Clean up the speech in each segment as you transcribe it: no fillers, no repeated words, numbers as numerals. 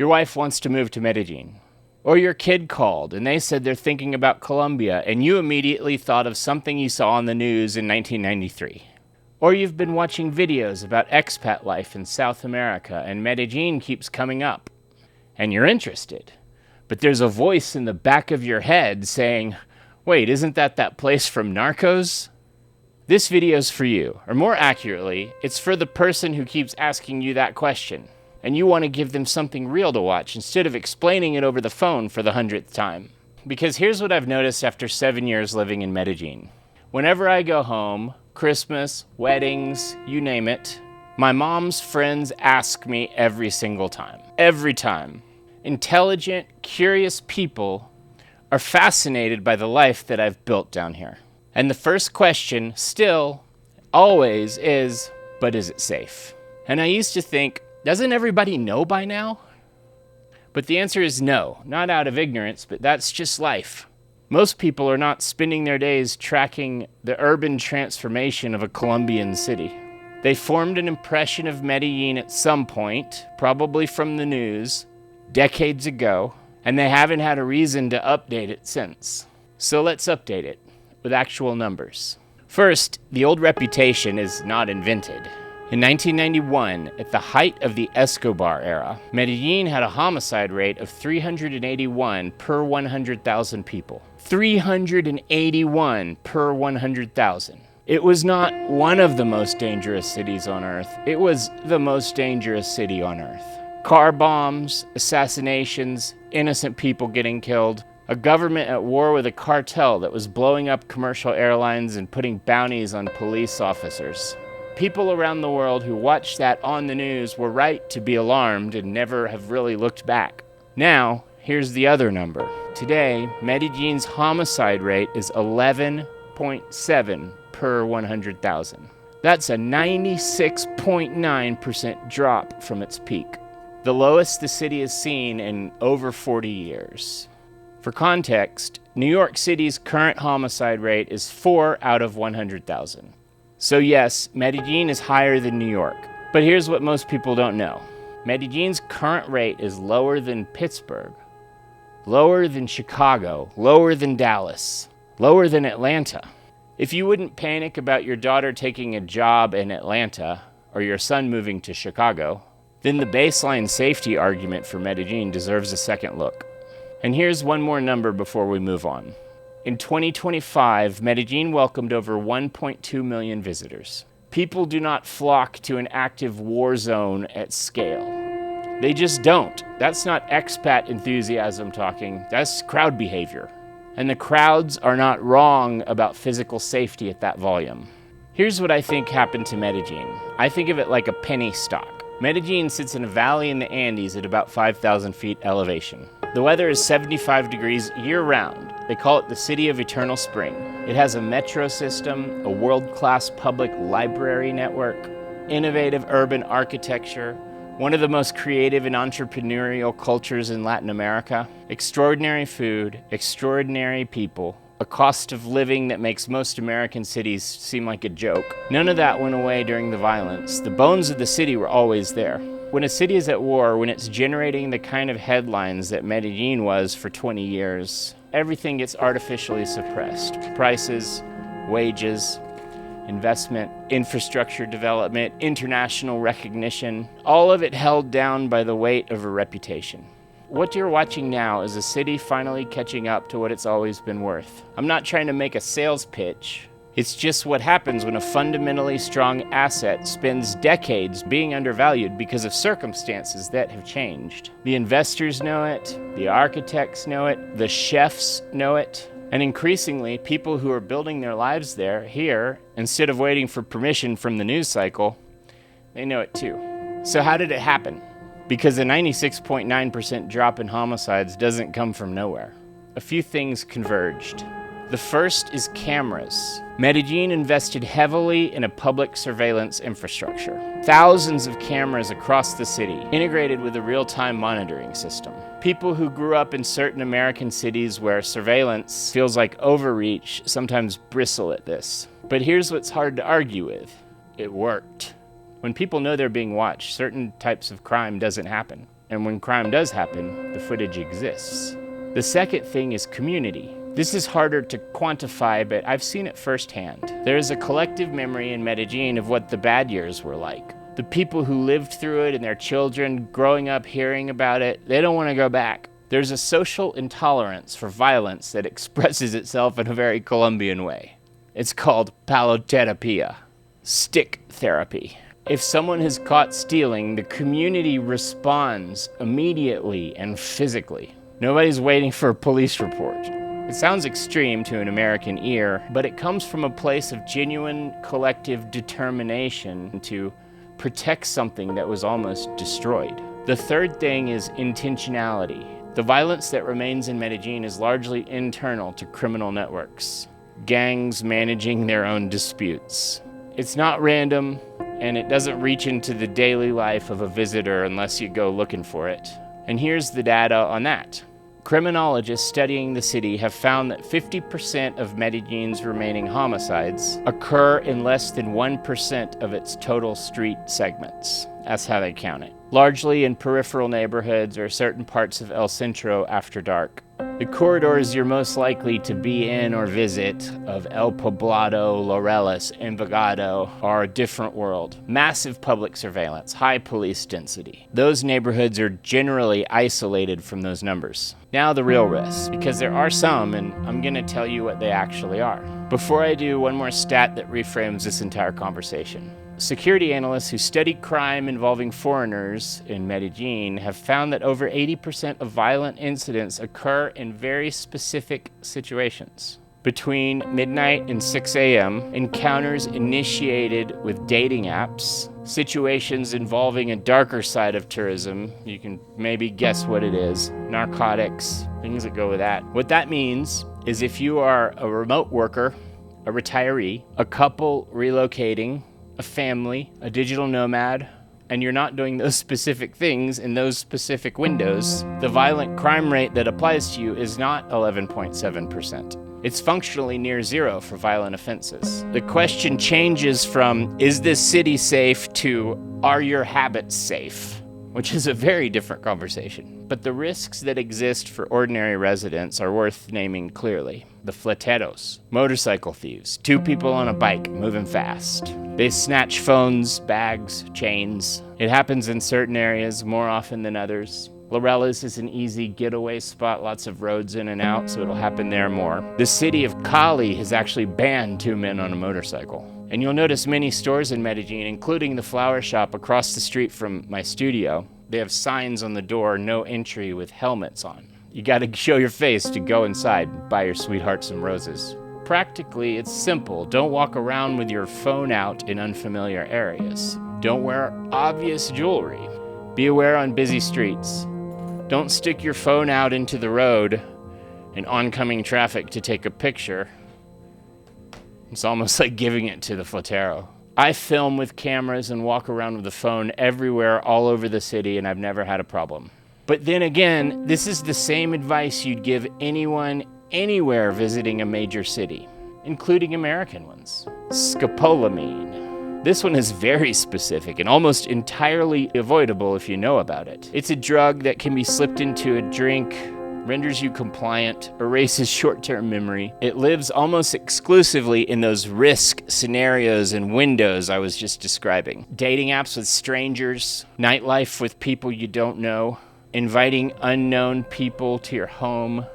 Your wife wants to move to Medellin. Or your kid called and they said they're thinking about Colombia and you immediately thought of something you saw on the news in 1993. Or you've been watching videos about expat life in South America and Medellin keeps coming up. And you're interested. But there's a voice in the back of your head saying, wait, isn't that place from Narcos? This video's for you, or more accurately, it's for the person who keeps asking you that question. And you want to give them something real to watch instead of explaining it over the phone for the 100th time. Because here's what I've noticed after 7 years living in Medellin. Whenever I go home, Christmas, weddings, you name it, my mom's friends ask me every single time. Every time. Intelligent, curious people are fascinated by the life that I've built down here. And the first question still, always is, but is it safe? And I used to think, doesn't everybody know by now? But the answer is no, not out of ignorance, but that's just life. Most people are not spending their days tracking the urban transformation of a Colombian city. They formed an impression of Medellin at some point, probably from the news, decades ago, and they haven't had a reason to update it since. So let's update it with actual numbers. First, the old reputation is not invented. In 1991, at the height of the Escobar era, Medellin had a homicide rate of 381 per 100,000 people. 381 per 100,000. It was not one of the most dangerous cities on earth. It was the most dangerous city on earth. Car bombs, assassinations, innocent people getting killed, a government at war with a cartel that was blowing up commercial airlines and putting bounties on police officers. People around the world who watched that on the news were right to be alarmed and never have really looked back. Now, here's the other number. Today, Medellin's homicide rate is 11.7 per 100,000. That's a 96.9% drop from its peak. The lowest the city has seen in over 40 years. For context, New York City's current homicide rate is 4 out of 100,000. So yes, Medellin is higher than New York. But here's what most people don't know. Medellin's current rate is lower than Pittsburgh, lower than Chicago, lower than Dallas, lower than Atlanta. If you wouldn't panic about your daughter taking a job in Atlanta or your son moving to Chicago, then the baseline safety argument for Medellin deserves a second look. And here's one more number before we move on. In 2025, Medellin welcomed over 1.2 million visitors. People do not flock to an active war zone at scale. They just don't. That's not expat enthusiasm talking, that's crowd behavior. And the crowds are not wrong about physical safety at that volume. Here's what I think happened to Medellin. I think of it like a penny stock. Medellin sits in a valley in the Andes at about 5,000 feet elevation. The weather is 75 degrees year-round. They call it the City of Eternal Spring. It has a metro system, a world-class public library network, innovative urban architecture, one of the most creative and entrepreneurial cultures in Latin America, extraordinary food, extraordinary people, a cost of living that makes most American cities seem like a joke. None of that went away during the violence. The bones of the city were always there. When a city is at war, when it's generating the kind of headlines that Medellin was for 20 years, everything gets artificially suppressed. Prices, wages, investment, infrastructure development, international recognition, all of it held down by the weight of a reputation. What you're watching now is a city finally catching up to what it's always been worth. I'm not trying to make a sales pitch. It's just what happens when a fundamentally strong asset spends decades being undervalued because of circumstances that have changed. The investors know it, the architects know it, the chefs know it, and increasingly, people who are building their lives there, here, instead of waiting for permission from the news cycle, they know it too. So how did it happen? Because a 96.9% drop in homicides doesn't come from nowhere. A few things converged. The first is cameras. Medellin invested heavily in a public surveillance infrastructure. Thousands of cameras across the city, integrated with a real-time monitoring system. People who grew up in certain American cities where surveillance feels like overreach sometimes bristle at this. But here's what's hard to argue with. It worked. When people know they're being watched, certain types of crime doesn't happen. And when crime does happen, the footage exists. The second thing is community. This is harder to quantify, but I've seen it firsthand. There is a collective memory in Medellin of what the bad years were like. The people who lived through it and their children growing up hearing about it, they don't want to go back. There's a social intolerance for violence that expresses itself in a very Colombian way. It's called paloterapia, stick therapy. If someone is caught stealing, the community responds immediately and physically. Nobody's waiting for a police report. It sounds extreme to an American ear, but it comes from a place of genuine collective determination to protect something that was almost destroyed. The third thing is intentionality. The violence that remains in Medellin is largely internal to criminal networks, gangs managing their own disputes. It's not random, and it doesn't reach into the daily life of a visitor unless you go looking for it. And here's the data on that. Criminologists studying the city have found that 50% of Medellin's remaining homicides occur in less than 1% of its total street segments. That's how they count it. Largely in peripheral neighborhoods or certain parts of El Centro after dark. The corridors you're most likely to be in or visit of El Poblado, Laureles, Envigado are a different world. Massive public surveillance, high police density. Those neighborhoods are generally isolated from those numbers. Now the real risks, because there are some, and I'm going to tell you what they actually are. Before I do, one more stat that reframes this entire conversation. Security analysts who study crime involving foreigners in Medellin have found that over 80% of violent incidents occur in very specific situations. Between midnight and 6 a.m., encounters initiated with dating apps, situations involving a darker side of tourism, you can maybe guess what it is, narcotics, things that go with that. What that means is if you are a remote worker, a retiree, a couple relocating, a family, a digital nomad, and you're not doing those specific things in those specific windows, the violent crime rate that applies to you is not 11.7%. It's functionally near zero for violent offenses. The question changes from, is this city safe, to, are your habits safe? Which is a very different conversation. But the risks that exist for ordinary residents are worth naming clearly. The fleteros, motorcycle thieves, two people on a bike moving fast. They snatch phones, bags, chains. It happens in certain areas more often than others. Laureles is an easy getaway spot, lots of roads in and out, so it'll happen there more. The city of Cali has actually banned two men on a motorcycle. And you'll notice many stores in Medellin, including the flower shop across the street from my studio, they have signs on the door, no entry, with helmets on. You gotta show your face to go inside and buy your sweetheart some roses. Practically, it's simple. Don't walk around with your phone out in unfamiliar areas. Don't wear obvious jewelry. Be aware on busy streets. Don't stick your phone out into the road in oncoming traffic to take a picture. It's almost like giving it to the flatero. I film with cameras and walk around with a phone everywhere, all over the city, and I've never had a problem. But then again, this is the same advice you'd give anyone, anywhere visiting a major city, including American ones. Scopolamine. This one is very specific and almost entirely avoidable if you know about it. It's a drug that can be slipped into a drink, renders you compliant, erases short-term memory. It lives almost exclusively in those risk scenarios and windows I was just describing. Dating apps with strangers, nightlife with people you don't know, inviting unknown people to your home,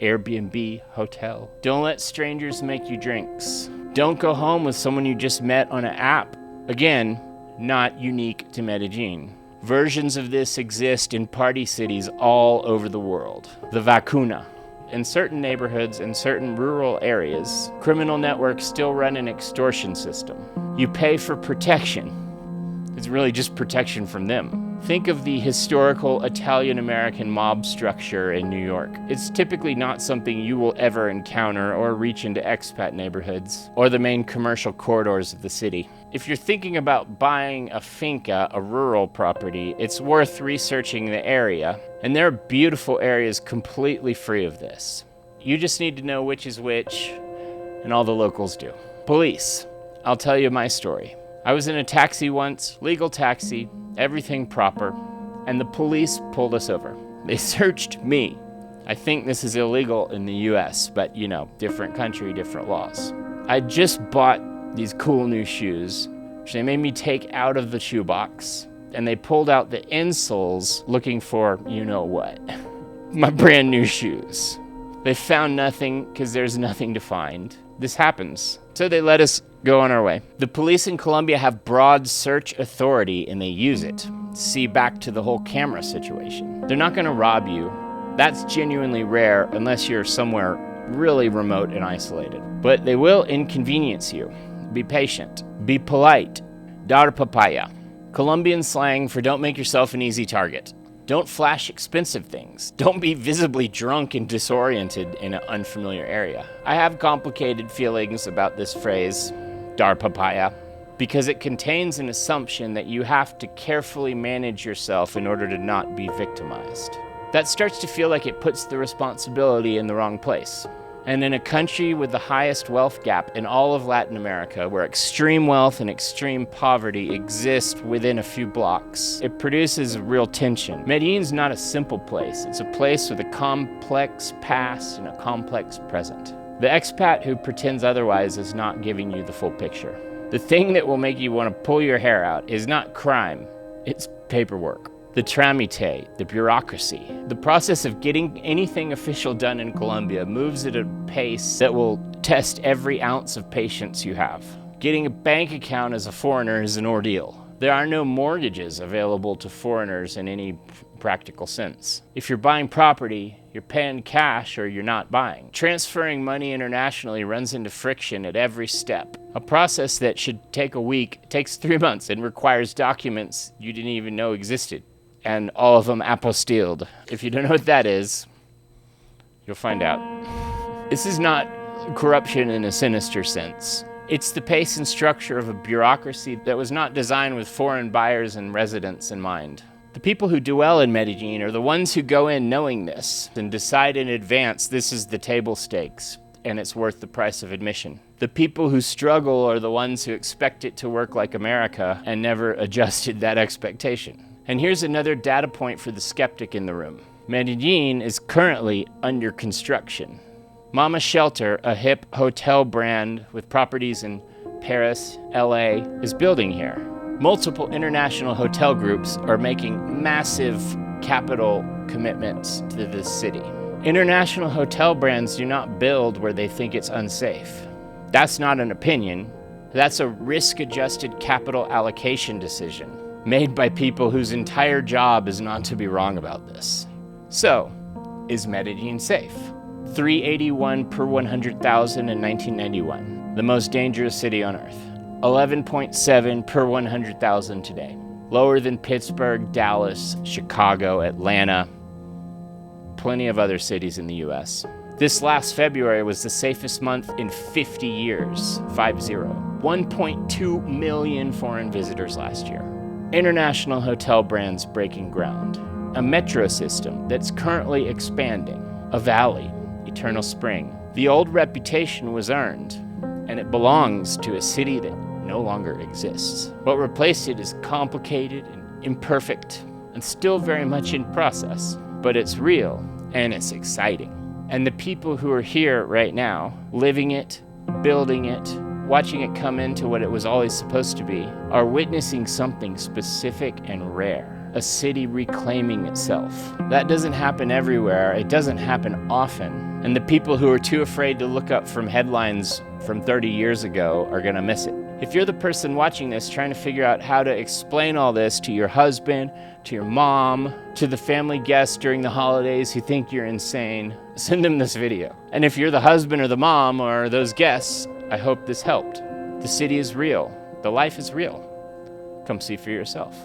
Airbnb, hotel. Don't let strangers make you drinks. Don't go home with someone you just met on an app. Again, not unique to Medellin. Versions of this exist in party cities all over the world. The vacuna. In certain neighborhoods and certain rural areas, criminal networks still run an extortion system. You pay for protection. It's really just protection from them. Think of the historical Italian-American mob structure in New York. It's typically not something you will ever encounter or reach into expat neighborhoods or the main commercial corridors of the city. If you're thinking about buying a finca, a rural property, it's worth researching the area, and there are beautiful areas completely free of this. You just need to know which is which, and all the locals do. Police. I'll tell you my story. I was in a taxi once, legal taxi, everything proper. and the police pulled us over. They searched me. I think this is illegal in the US, but you know, different country, different laws. I just bought these cool new shoes, which they made me take out of the shoebox, and they pulled out the insoles looking for you know what. My brand new shoes. They found nothing because there's nothing to find. This happens. So they let us go on our way. The police in Colombia have broad search authority and they use it. See, back to the whole camera situation. They're not going to rob you. That's genuinely rare unless you're somewhere really remote and isolated. But they will inconvenience you. Be patient. Be polite. Dar papaya. Colombian slang for don't make yourself an easy target. Don't flash expensive things. Don't be visibly drunk and disoriented in an unfamiliar area. I have complicated feelings about this phrase, dar papaya, because it contains an assumption that you have to carefully manage yourself in order to not be victimized. That starts to feel like it puts the responsibility in the wrong place. And in a country with the highest wealth gap in all of Latin America, where extreme wealth and extreme poverty exist within a few blocks, it produces real tension. Medellin's not a simple place. It's a place with a complex past and a complex present. The expat who pretends otherwise is not giving you the full picture. The thing that will make you want to pull your hair out is not crime, it's paperwork. The tramite, the bureaucracy. The process of getting anything official done in Colombia moves at a pace that will test every ounce of patience you have. Getting a bank account as a foreigner is an ordeal. There are no mortgages available to foreigners in any practical sense. If you're buying property, you're paying cash or you're not buying. Transferring money internationally runs into friction at every step. A process that should take a week takes 3 months and requires documents you didn't even know existed. And all of them apostilled. If you don't know what that is, you'll find out. This is not corruption in a sinister sense. It's the pace and structure of a bureaucracy that was not designed with foreign buyers and residents in mind. The people who dwell in Medellin are the ones who go in knowing this and decide in advance this is the table stakes and it's worth the price of admission. The people who struggle are the ones who expect it to work like America and never adjusted that expectation. And here's another data point for the skeptic in the room. Medellin is currently under construction. Mama Shelter, a hip hotel brand with properties in Paris, LA, is building here. Multiple international hotel groups are making massive capital commitments to this city. International hotel brands do not build where they think it's unsafe. That's not an opinion. That's a risk-adjusted capital allocation decision made by people whose entire job is not to be wrong about this. So, is Medellin safe? 381 per 100,000 in 1991, the most dangerous city on earth. 11.7 per 100,000 today. Lower than Pittsburgh, Dallas, Chicago, Atlanta, plenty of other cities in the US. This last February was the safest month in 50 years, 50. 1.2 million foreign visitors last year. International hotel brands breaking ground. A metro system that's currently expanding. A valley, eternal spring. The old reputation was earned, and it belongs to a city that no longer exists. What replaced it is complicated and imperfect, and still very much in process. But it's real, and it's exciting. And the people who are here right now, living it, building it, watching it come into what it was always supposed to be, are witnessing something specific and rare. A city reclaiming itself. That doesn't happen everywhere. It doesn't happen often. And the people who are too afraid to look up from headlines from 30 years ago are gonna miss it. If you're the person watching this trying to figure out how to explain all this to your husband, to your mom, to the family guests during the holidays who think you're insane, send them this video. And if you're the husband or the mom or those guests, I hope this helped. The city is real. The life is real. Come see for yourself.